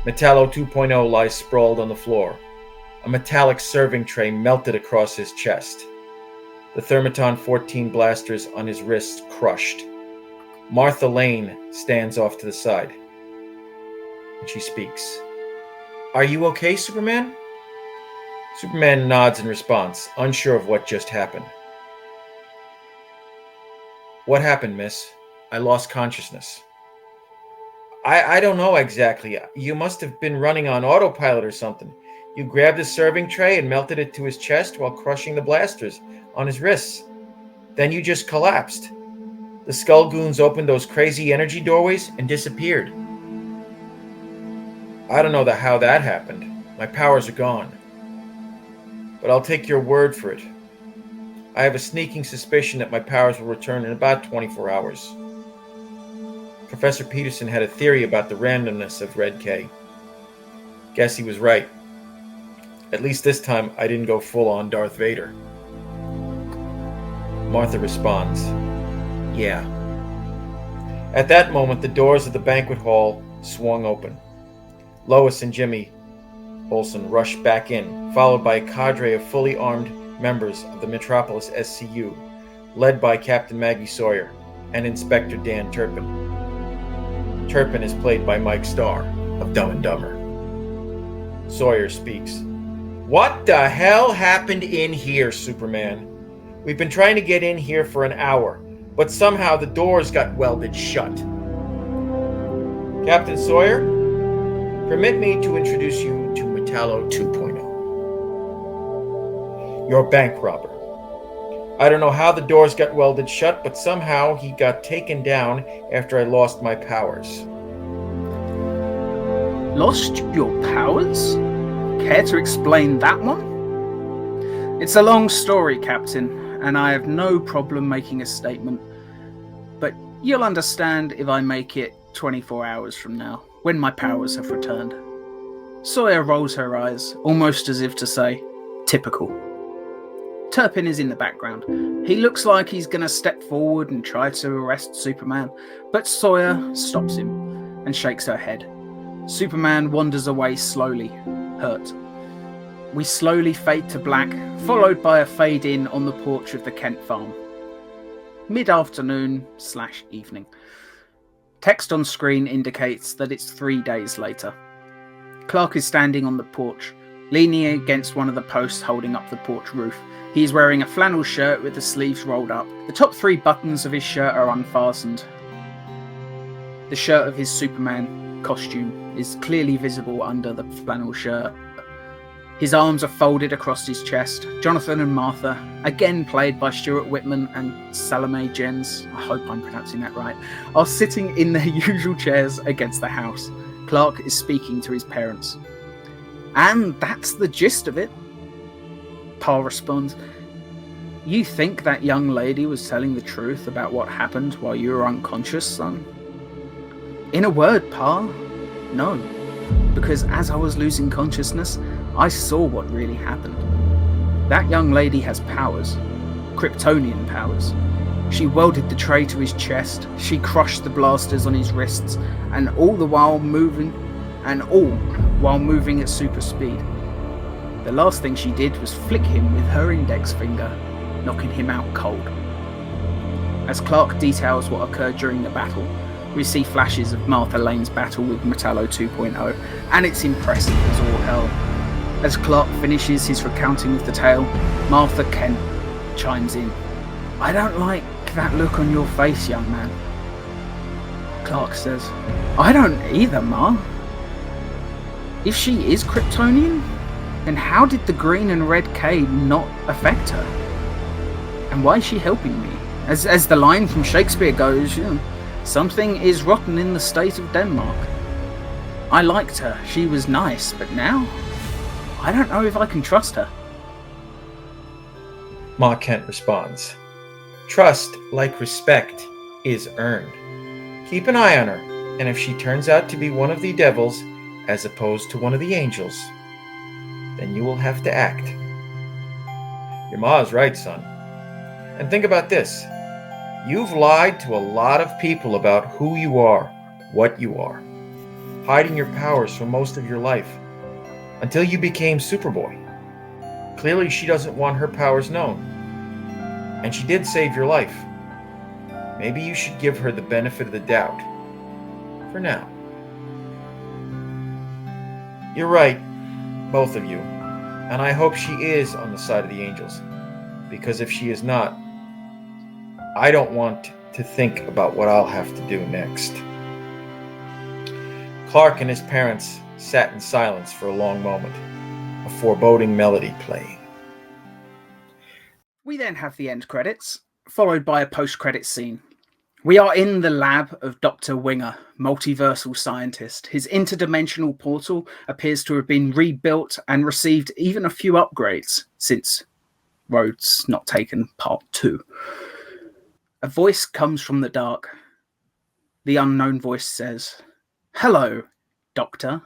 Metallo 2.0 lies sprawled on the floor. A metallic serving tray melted across his chest. The Thermaton 14 blasters on his wrists crushed. Martha Lane stands off to the side. And she speaks. "Are you okay, Superman?" Superman nods in response, unsure of what just happened. "What happened, miss? I lost consciousness." I don't know exactly. You must have been running on autopilot or something. You grabbed a serving tray and melted it to his chest while crushing the blasters on his wrists. Then you just collapsed. The Skull Goons opened those crazy energy doorways and disappeared. I don't know how that happened. My powers are gone. But I'll take your word for it. I have a sneaking suspicion that my powers will return in about 24 hours. Professor Peterson had a theory about the randomness of Red K. Guess he was right. At least this time I didn't go full-on Darth Vader. Martha responds, "Yeah." At that moment, the doors of the banquet hall swung open. Lois and Jimmy Olsen rushed back in, followed by a cadre of fully armed members of the Metropolis SCU, led by Captain Maggie Sawyer and Inspector Dan Turpin. Turpin is played by Mike Starr of Dumb and Dumber. Sawyer speaks. "What the hell happened in here, Superman? We've been trying to get in here for an hour, but somehow the doors got welded shut. Captain Sawyer, permit me to introduce you to Metallo 2.0. Your bank robber. I don't know how the doors got welded shut, but somehow he got taken down after I lost my powers." Lost your powers? Care to explain that one? It's a long story, Captain, and I have no problem making a statement. But you'll understand if I make it 24 hours from now, when my powers have returned. Sawyer rolls her eyes, almost as if to say, typical. Turpin is in the background. He looks like he's going to step forward and try to arrest Superman, but Sawyer stops him and shakes her head. Superman wanders away slowly, hurt. We slowly fade to black, followed by a fade in on the porch of the Kent farm. Mid-afternoon/evening. Text on screen indicates that it's 3 days later. Clark is standing on the porch, leaning against one of the posts holding up the porch roof. He is wearing a flannel shirt with the sleeves rolled up. The top 3 buttons of his shirt are unfastened. The shirt of his Superman costume is clearly visible under the flannel shirt. His arms are folded across his chest. Jonathan and Martha, again played by Stuart Whitman and Salome Jens, I hope I'm pronouncing that right, are sitting in their usual chairs against the house. Clark is speaking to his parents. And that's the gist of it. Pa responds, "You think that young lady was telling the truth about what happened while you were unconscious, son?" In a word, Pa, no. Because as I was losing consciousness, I saw what really happened. That young lady has powers. Kryptonian powers. She welded the tray to his chest, she crushed the blasters on his wrists, and all while moving at super speed. The last thing she did was flick him with her index finger, knocking him out cold. As Clark details what occurred during the battle, we see flashes of Martha Lane's battle with Metallo 2.0, and it's impressive as all hell. As Clark finishes his recounting of the tale, Martha Kent chimes in. "I don't like that look on your face, young man." Clark says, "I don't either, Ma. If she is Kryptonian, then how did the green and red K not affect her? And why is she helping me? As the line from Shakespeare goes, something is rotten in the state of Denmark. I liked her, she was nice, but now I don't know if I can trust her." Ma Kent responds, "Trust, like respect, is earned. Keep an eye on her, and if she turns out to be one of the devils as opposed to one of the angels, then you will have to act." Your ma is right, son. And think about this. You've lied to a lot of people about who you are, what you are, hiding your powers for most of your life, until you became Superboy. Clearly, she doesn't want her powers known. And she did save your life. Maybe you should give her the benefit of the doubt. For now. You're right, both of you. And I hope she is on the side of the angels. Because if she is not, I don't want to think about what I'll have to do next. Clark and his parents sat in silence for a long moment, a foreboding melody playing. We then have the end credits, followed by a post-credits scene. We are in the lab of Dr. Winger, multiversal scientist. His interdimensional portal appears to have been rebuilt and received even a few upgrades since Roads Not Taken Part 2. A voice comes from the dark. The unknown voice says, "Hello, Doctor."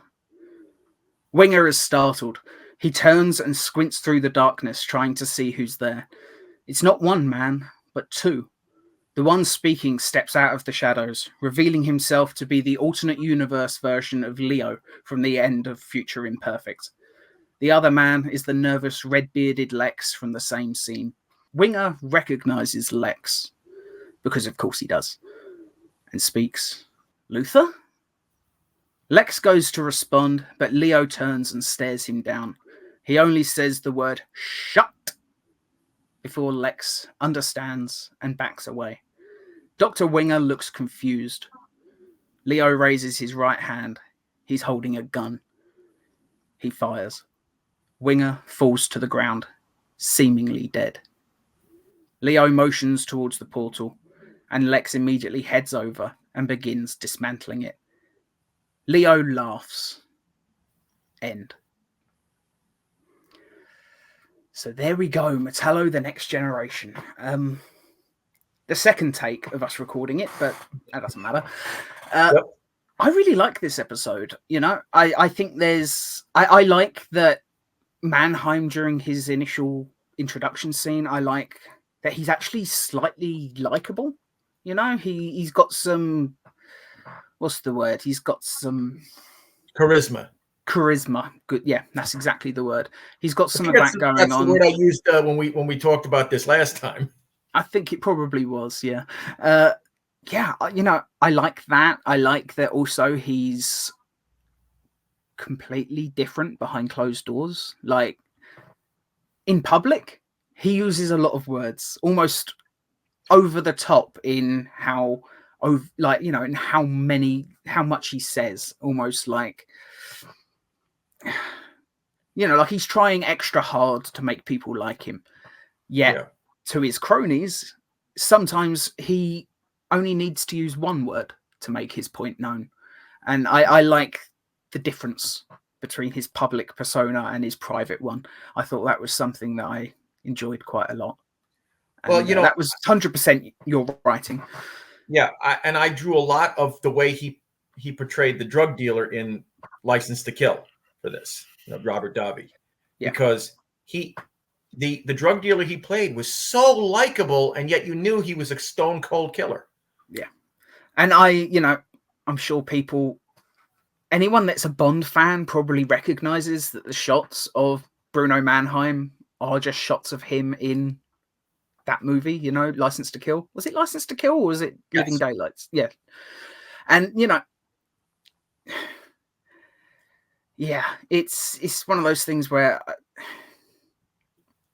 Winger is startled. He turns and squints through the darkness, trying to see who's there. It's not one man, but two. The one speaking steps out of the shadows, revealing himself to be the alternate universe version of Leo from the end of Future Imperfect. The other man is the nervous red-bearded Lex from the same scene. Winger recognizes Lex, because of course he does, and speaks, "Luther?" Lex goes to respond, but Leo turns and stares him down. He only says the word "shut" before Lex understands and backs away. Dr. Winger looks confused. Leo raises his right hand. He's holding a gun. He fires. Winger falls to the ground, seemingly dead. Leo motions towards the portal, and Lex immediately heads over and begins dismantling it. Leo laughs. End. So there we go, Metallo, the Next Generation. The second take of us recording it, but that doesn't matter. Yep. I really like this episode. I think I like that Manheim during his initial introduction scene. I like that he's actually slightly likable. He's got some, what's the word? He's got some Charisma. Good. Yeah, that's exactly the word. He's got some of That's that going the on. word I used when we talked about this last time. I think it probably was, yeah. I like that. I like that also he's completely different behind closed doors. Like, in public, he uses a lot of words, almost over the top in how like, you know, and how much he says, almost like, you know, like he's trying extra hard to make people like him. Yet to his cronies, sometimes he only needs to use one word to make his point known. And I like the difference between his public persona and his private one. I thought that was something that I enjoyed quite a lot. And, well, you know, that was 100% your writing. Yeah, I drew a lot of the way he portrayed the drug dealer in License to Kill for this, you know, Robert Davi, because the drug dealer he played was so likable, and yet you knew he was a stone cold killer. Yeah, and you know, I'm sure anyone that's a Bond fan probably recognizes that the shots of Bruno Manheim are just shots of him in that movie, you know, License to Kill. Was it License to Kill or was it Living Daylights? Yeah. And, you know, yeah, it's one of those things where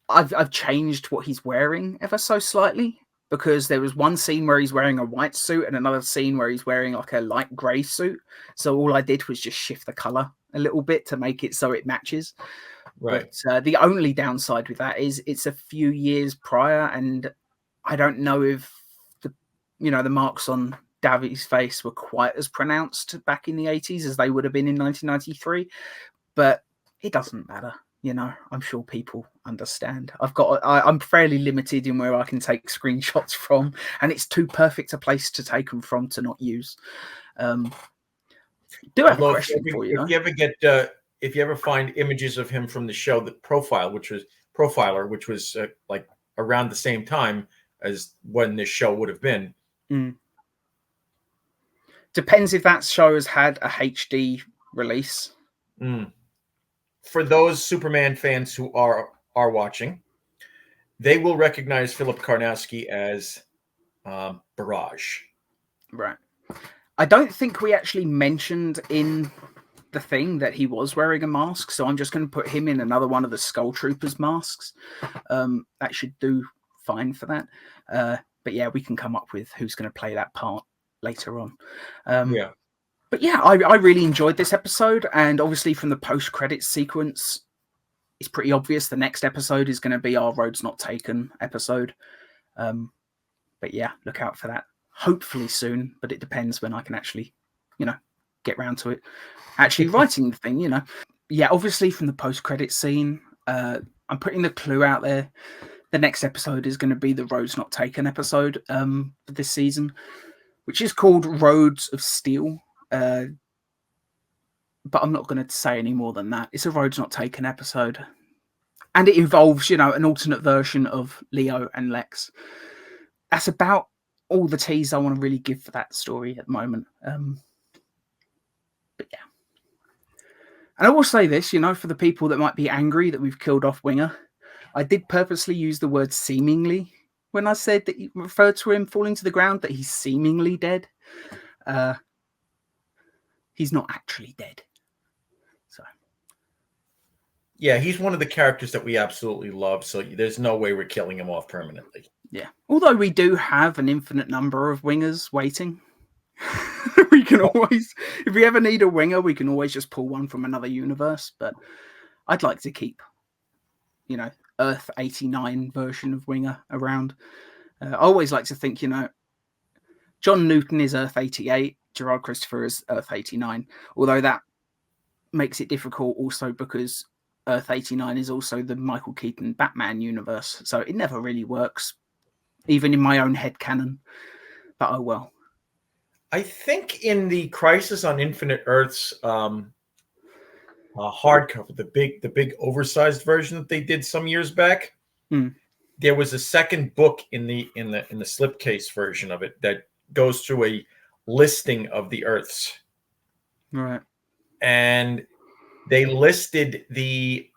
I've changed what he's wearing ever so slightly, because there was one scene where he's wearing a white suit and another scene where he's wearing like a light grey suit. So all I did was just shift the colour a little bit to make it so it matches. Right. But the only downside with that is it's a few years prior, and I don't know if the marks on Davi's face were quite as pronounced back in the 80s as they would have been in 1993. But it doesn't matter. You know, I'm sure people understand. I'm fairly limited in where I can take screenshots from, and it's too perfect a place to take them from to not use. Do have a question for you. If you ever find images of him from the show, the Profiler, which was like around the same time as when this show would have been. Depends if that show has had a HD release. For those Superman fans who are watching, they will recognize Philip Karnowski as Barrage. Right. I don't think we actually mentioned in the thing that he was wearing a mask, so I'm just going to put him in another one of the Skull Troopers masks. That should do fine for that. But yeah, we can come up with who's going to play that part later on. But yeah, I really enjoyed this episode, and obviously from the post-credits sequence, it's pretty obvious the next episode is going to be our Roads Not Taken episode. But yeah, look out for that. Hopefully soon, but it depends when I can actually, get round to it. Actually writing the thing, Yeah, obviously from the post-credit scene, I'm putting the clue out there. The next episode is going to be the Roads Not Taken episode for this season, which is called Roads of Steel. But I'm not going to say any more than that. It's a Roads Not Taken episode. And it involves, an alternate version of Leo and Lex. That's about all the tease I want to really give for that story at the moment. But yeah. And I will say this, for the people that might be angry that we've killed off Winger, I did purposely use the word seemingly when I said that you referred to him falling to the ground, that he's seemingly dead. He's not actually dead. So. Yeah, he's one of the characters that we absolutely love, so there's no way we're killing him off permanently. Yeah. Although we do have an infinite number of wingers waiting. We can always, if we ever need a winger, we can always just pull one from another universe. But I'd like to keep, Earth 89 version of Winger around. I always like to think, John Newton is Earth 88, Gerard Christopher is Earth 89. Although that makes it difficult also because Earth 89 is also the Michael Keaton Batman universe. So it never really works, even in my own head canon. But oh well. I think in the Crisis on Infinite Earths hardcover, the big oversized version that they did some years back, there was a second book in the slipcase version of it that goes through a listing of the Earths. Right. And they listed the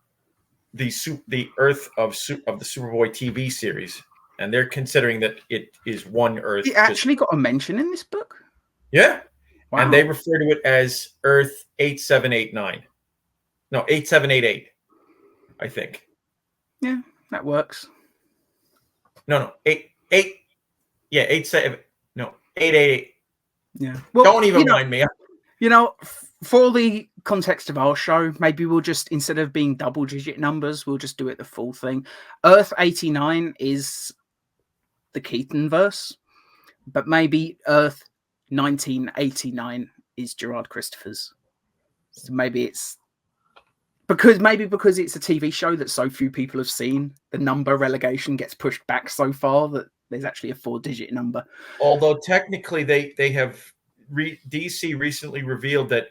Earth of the Superboy TV series, and they're considering that it is one Earth. It actually got a mention in this book? Yeah. Wow. And they refer to it as Earth 8789. No, 8788, I think. Yeah, that works. No, 88. No, 888. Yeah. Well, Don't even mind me. For the context of our show, maybe we'll just, instead of being double-digit numbers, we'll just do it the full thing. Earth 89 is the Keaton verse, but maybe Earth 1989 is Gerard Christopher's. So maybe it's because it's a TV show that so few people have seen, the number relegation gets pushed back so far that there's actually a 4-digit number. Although technically they have DC recently revealed that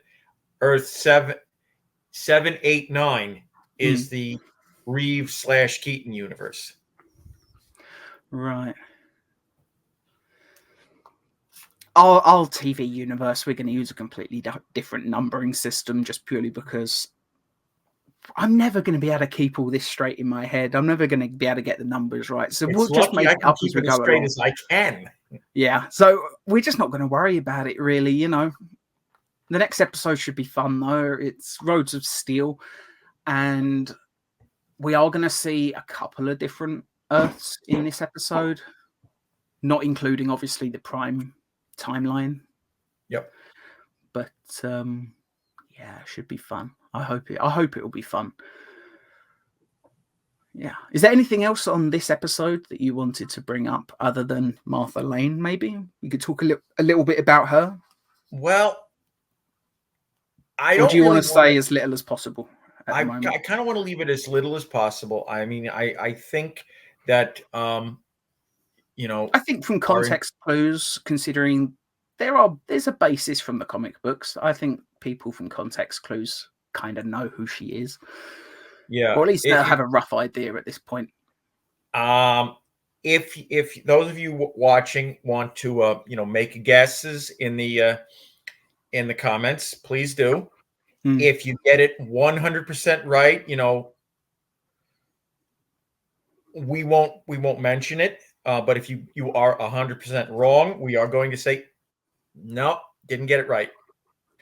Earth 789 is the Reeves/Keaton universe. Right. Our TV universe, we're going to use a completely different numbering system just purely because I'm never going to be able to keep all this straight in my head. I'm never going to be able to get the numbers right. So we'll just make it up as we go along. Straight as I can. Yeah. So we're just not going to worry about it, really. The next episode should be fun, though. It's Roads of Steel. And we are going to see a couple of different Earths in this episode, not including, obviously, the Prime timeline. Yep. But yeah, it should be fun. I hope it will be fun. Yeah. Is there anything else on this episode that you wanted to bring up other than Martha Lane? Maybe we could talk a little bit about her. Well, do you want to say as little as possible? I kind of want to leave it as little as possible. I mean, I think that I think from context clues, considering there's a basis from the comic books, I think people from context clues kind of know who she is. Yeah. Or at least they'll have a rough idea at this point. If those of you watching want to make guesses in the comments, please do. If you get it 100% right, we won't mention it. But if you are 100% wrong, we are going to say, no, didn't get it right.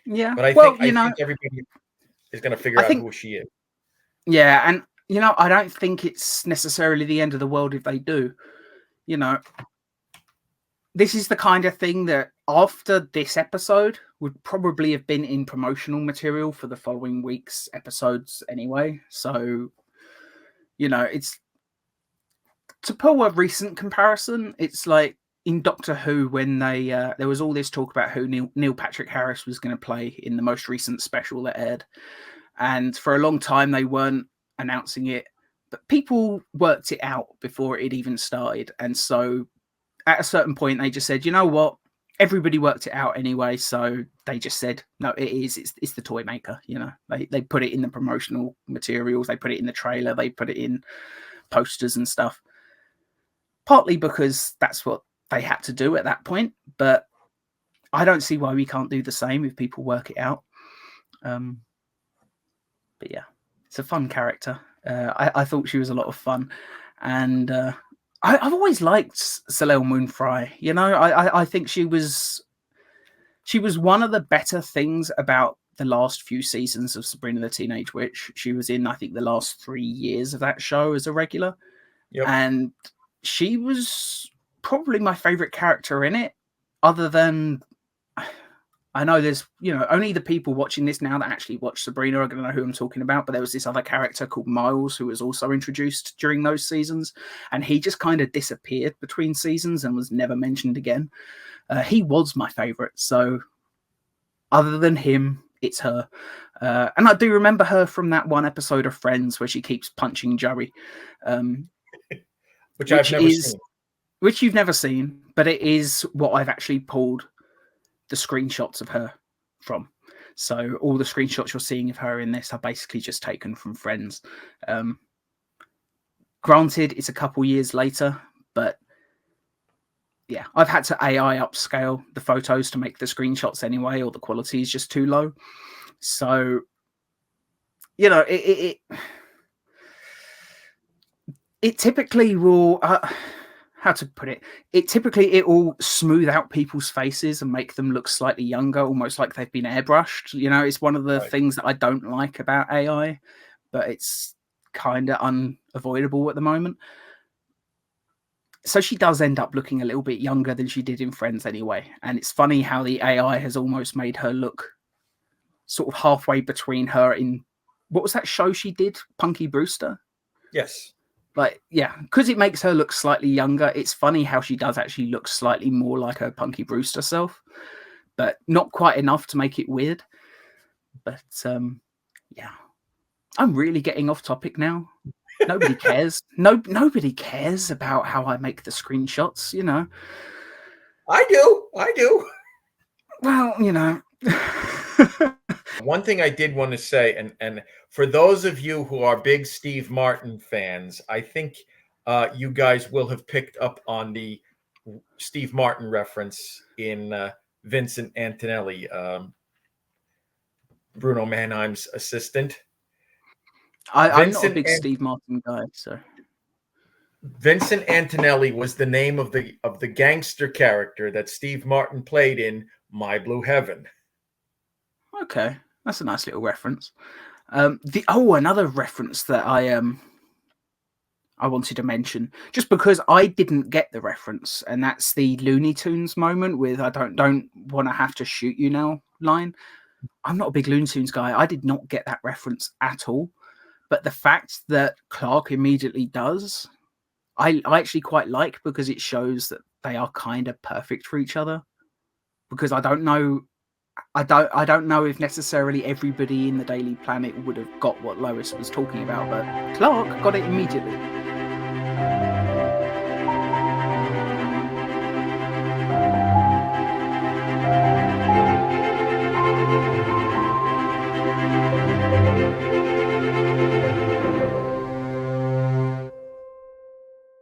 Yeah. But I think everybody is going to figure out who she is. Yeah, and I don't think it's necessarily the end of the world if they do. This is the kind of thing that after this episode would probably have been in promotional material for the following week's episodes anyway. So, it's to pull a recent comparison. It's like in Doctor Who when they there was all this talk about who Neil Patrick Harris was going to play in the most recent special that aired. And for a long time, they weren't announcing it, but people worked it out before it even started. And so at a certain point, they just said, you know what? Everybody worked it out anyway. So they just said, no, it's the toy maker. They put it in the promotional materials. They put it in the trailer. They put it in posters and stuff. Partly because that's what they had to do at that point. But I don't see why we can't do the same if people work it out. But yeah, it's a fun character. I thought she was a lot of fun. And I've always liked Soleil Moon Frye. I think she was one of the better things about the last few seasons of Sabrina the Teenage Witch. She was in, I think, the last 3 years of that show as a regular. Yep. And she was probably my favorite character in it, other than... I know there's, only the people watching this now that actually watch Sabrina are going to know who I'm talking about. But there was this other character called Miles who was also introduced during those seasons. And he just kind of disappeared between seasons and was never mentioned again. He was my favorite. So other than him, it's her. And I do remember her from that one episode of Friends where she keeps punching Joey. Which I've never seen. Which you've never seen. But it is what I've actually pulled the screenshots of her from. So all the screenshots you're seeing of her in this are basically just taken from Friends. Granted, it's a couple years later, but yeah, I've had to AI upscale the photos to make the screenshots anyway, or the quality is just too low. So, it typically will... how to put it? It will smooth out people's faces and make them look slightly younger, almost like they've been airbrushed. It's one of the things that I don't like about AI, but it's kind of unavoidable at the moment. so she does end up looking a little bit younger than she did in Friends anyway. And it's funny how the AI has almost made her look sort of halfway between her in, what was that show she did? Punky Brewster? Yes. Like, yeah, because it makes her look slightly younger. It's funny how she does actually look slightly more like her Punky Brewster self, but not quite enough to make it weird. But yeah, I'm really getting off topic now. Nobody cares. Nobody cares about how I make the screenshots, you know. I do. Well, you know. One thing I did want to say, and for those of you who are big Steve Martin fans, I think you guys will have picked up on the Steve Martin reference in Vincent Antonelli, Bruno Manheim's assistant. I'm not a big Steve Martin guy, so. Vincent Antonelli was the name of the gangster character that Steve Martin played in My Blue Heaven. Okay, that's a nice little reference. Another reference that I wanted to mention, just because I didn't get the reference, and that's the Looney Tunes moment with "I don't want to have to shoot you now" line. I'm not a big Looney Tunes guy. I did not get that reference at all. But the fact that Clark immediately does, I actually quite like, because it shows that they are kind of perfect for each other. Because I don't know if necessarily everybody in the Daily Planet would have got what Lois was talking about, but Clark got it immediately.